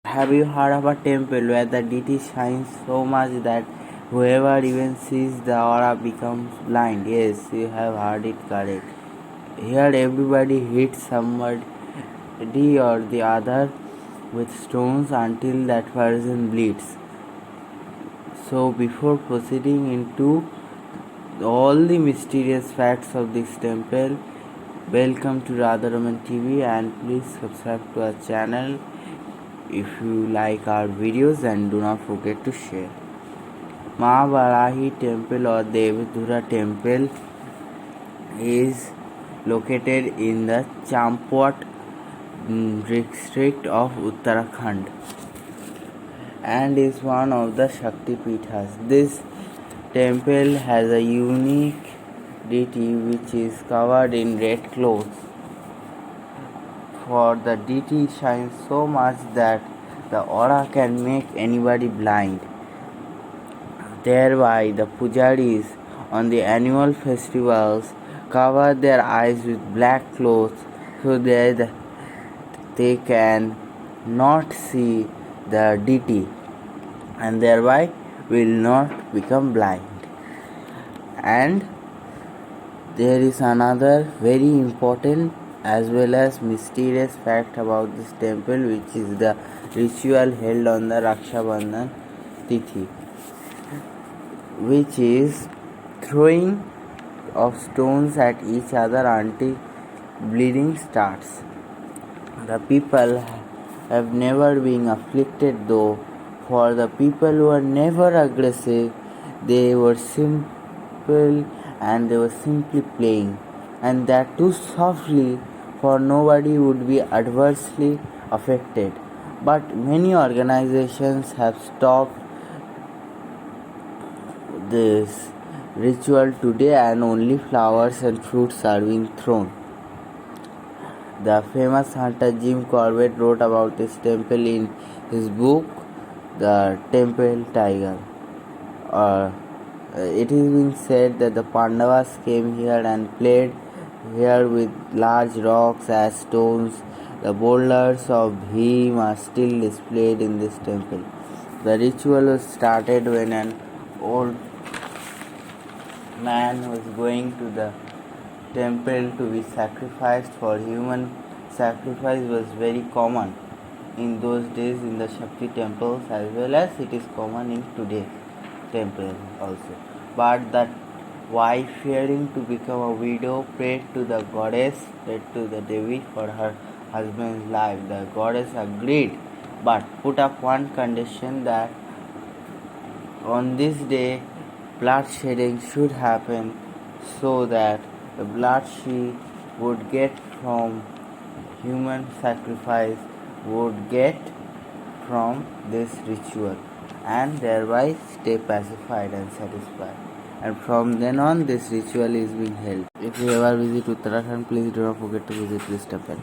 Have you heard of a temple where the deity shines so much that whoever even sees the aura becomes blind? Yes, you have heard it correct. Here everybody hits somebody or the other with stones until that person bleeds. So before proceeding into all the mysterious facts of this temple, welcome to Radharaman TV and please subscribe to our channel if you like our videos and do not forget to share. Mahabarahi Temple or Devadura Temple is located in the Champawat district of Uttarakhand and is one of the Shakti Pithas. This temple has a unique deity which is covered in red clothes. For the deity shines so much that the aura can make anybody blind. Thereby, the pujaris on the annual festivals cover their eyes with black clothes so that they can not see the deity and thereby will not become blind. And there is another very important as well as mysterious fact about this temple, which is the ritual held on the Raksha Bandhan Tithi, which is throwing of stones at each other until bleeding starts. The people have never been afflicted though. For the people who are never aggressive, they were simple and they were simply playing, and that too softly, for nobody would be adversely affected. But many organizations have stopped this ritual today and only flowers and fruits are being thrown. The famous hunter Jim Corbett wrote about this temple in his book The Temple Tiger. It is being said that the Pandavas came here and played here with large rocks as stones. The boulders of Bhim are still displayed in this temple. The ritual was started when an old man was going to the temple to be sacrificed. For human sacrifice was very common in those days in the Shakti temples as well as it is common in today's temple also. But that wife, fearing to become a widow, prayed to the goddess, prayed to the Devi for her husband's life. The goddess agreed but put up one condition, that on this day blood shedding should happen so that the blood she would get from human sacrifice would get from this ritual and thereby stay pacified and satisfied. And from then on this ritual is being held. If you ever visit Uttarakhand, please do not forget to visit this temple.